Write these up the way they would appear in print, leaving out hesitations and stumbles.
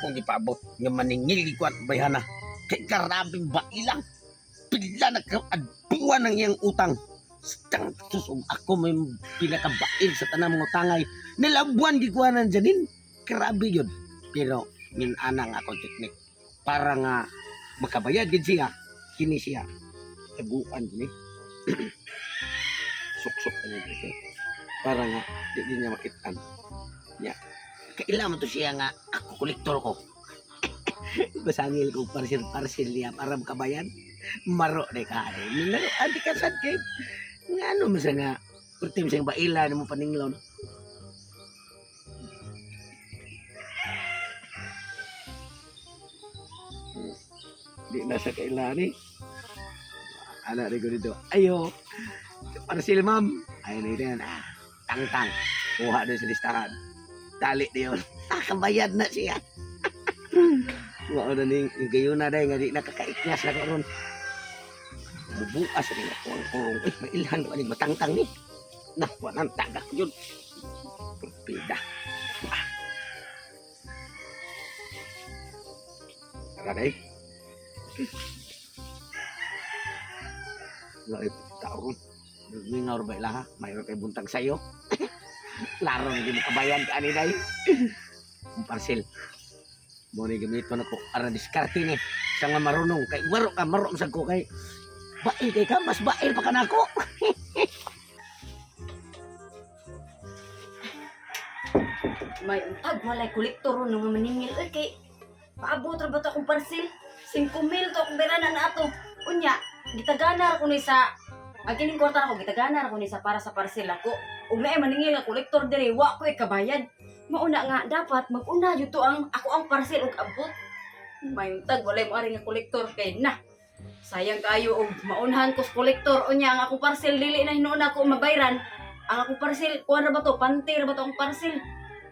akong ipaabot nga maningil ko at bayhana. Kay karabing ba ilang pila nagkaadbuan ng iyang utang. Stang susog ako may pinakabail sa tanang mga tangay. Nilabuan di ko nan janin. Grabe yun. Pero minana nga akong teknik para nga makabayad din siya. Kini siya. Taguan gini. Suksok na dito. Para nga di niya makitaan. Ya. Kailangan to siya nga ako kolektor ko. Basangil ko parcel niya para makabayad. Maro de ka. Minaro adi ka sad kay. Nga ano masa nga pertim siyang baila mo paninglaw. Di nasa kailan eh. Anak ko dito. Ayo. Parcel ma'am. Ayun na yan. Tang-tang. Kuha doon sa listahan. Dali na yun. Kabayad na siya. Wala na ning gayon na dahil nga di nakakaiklas na karon. Bubukas rin ako ang kurong. May ilhan ko aning matangtang ni. Nakuha ng tagak yun. Pida. Tara day. Wala tao ron. Mingaw ba ilaha? Mayroon kayo buntag sa'yo. Laro na di mo kabayan ka ani day. Ang parcel. Muna gamito na ko. Ara diskarte ni. Sa nga marunong. Kay waro ka. Marunong sa ko kay. Bail kay ka. Mas bail pa ka na ako. May untag. Malay kolektor nung maningil. Ay kay. Paabot ra ba ito akong parcel? 5,000 to akong beranan na ato. Unya. Gitaganar ko ni sa. Agining kwarta ako. Gitaganar ko ni sa para sa parcel ako. Ug naay maningil nga kolektor dire. Wa ko kabayad. Mauna nga dapat mag-una jud to ang ako ang parcel og abot. May untag walay mo ari nga kolektor kay na. Sayang kayo og maunhan ko sa kolektor unya ang ako parcel dili na hinuuna ko mabayran. Ang ako parcel kuan ra ba to? Panty ra ba to ang parcel?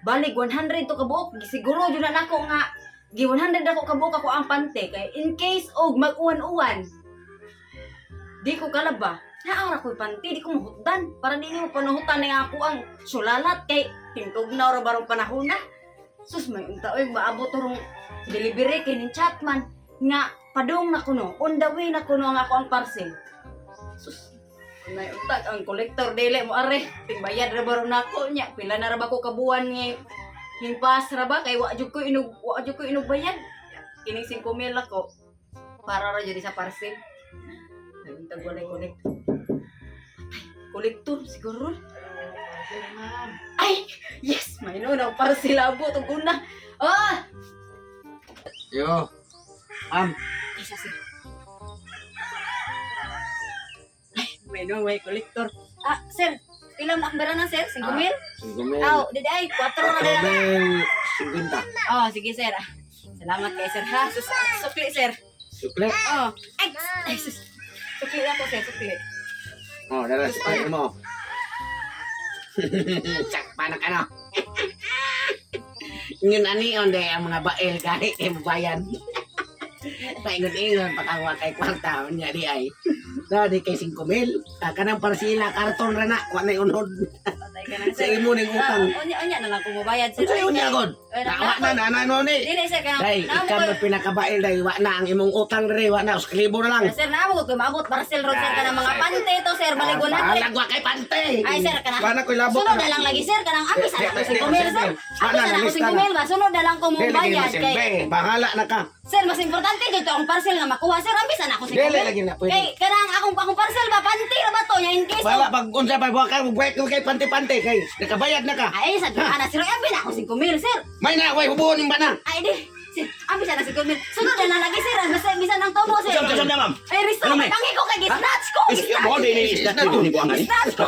Balig 100 to kabuok. Siguro jud na nako nga gi 100 ako kabuok ako ang pante kay in case og mag-uwan-uwan. Di ko kalaba. Naara ko'y panty, di ko mahutdan. Para di mo panuhutan na ako ang sulalat kay tingtog na ora barong panahon na. Sus, may unta oy maabot rong delivery kay ning chatman nga padung na kuno, on the way na kuno ang ako ang parcel. Sus, may unta ang kolektor dili mo are, tingbayad ra barong nako nya, pila na ra ba ko kabuan nga himpas ra ba kay wa jud ko inog bayad. Kining 5,000 ako para ra jud sa parcel. May unta walay kolektor. Kolektor siguro. Ay, yes, may no para sila abot og una. Ah, Yo. isa sila. Ay, may kolektor. Ah, sir, ilang nakbara na sir? 5,000? 5,000. Oh, diday, 4 na lang. 50. Oh, sige sir. Salamat kay sir ha. Sukli sir. Sukle. Oh, ay, sukli ako sir, sukli. Oh, daras pa mo. Cak panak ano. Yun ani onde ang mga bael gani kay mabayan. Paingon-ingon pakawa kay kwarta nya di ay. Dadi kay 5,000. Kanang para sila karton ra na wa nay unod. Patay ka na Sa sir. imo ning utang. Onya na lang kung mabayad sir. Unsa unya god? Wa na ano ni. Dili sir ka. Dai, ikaw na pinakabail dai wa na ang imong utang diri wa na usklibo na lang. Sir, naabot ko maabot parcel ron sir ka ng mga pante to sir, baligon na. Lagwa kay pante. Ay sir ka na. Wa na koy labot. Sunod na lang lagi sir kanang ambis na ako 5,000 sir. Ambis na ako 5,000 ba sunod na lang ko mo bayad kay. Bahala na ka. Sir, mas importante dito ang parcel nga makuha sir, ambis na ako 5,000. Dili lagi na pwede. Kay kanang akong parcel ba pante ra ba to ya in case. Wala pag unsa pa buwa ka buwek kay pante-pante kay nakabayad na ka. Ay sa ana sir, ambis na ako 5,000 sir. May na way hubuon ning bana. Ay di. Sir, ambis na 5,000. Sunod na lang lagi sir, basta bisan ng tomo sir. Saan na ma'am? Ay risto, tangi ko kay snatch ko. Mo din ni isda dito ni buang ani. Snatch ko.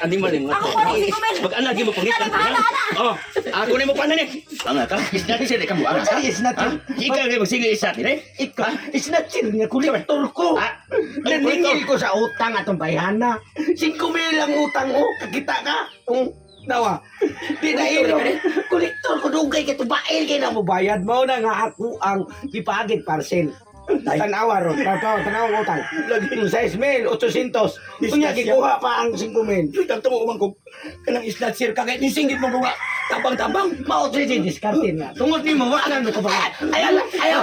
Andi mo din mo. Ako pa rin 5,000. Pag ana gi mo pangit. Ana. Oh, ako ni mo pa ni. Ang ata, isda di sila ka mo. Is not Ikaw kay magsige isda dire. ikaw is not chill nga kolektor ko. Naningil ko sa utang atong bayhana. 5,000 ang utang mo. Kakita ka. Nawa. Di na ilo. Kolektor ko dugay kay tubail kay na mo bayad mo na nga ako ang gipagid parcel. Tanawa ron. Tanawa ang utang. Lagi 6,800. Kunya gikuha pa ang 5,000. Tanto mo umangkog kanang isda sir kagay ni singgit mo bunga. Tabang-tabang. Mao 3 diskarte na. Tungod ni mo, wala na ko ba? Ayaw! Ayaw!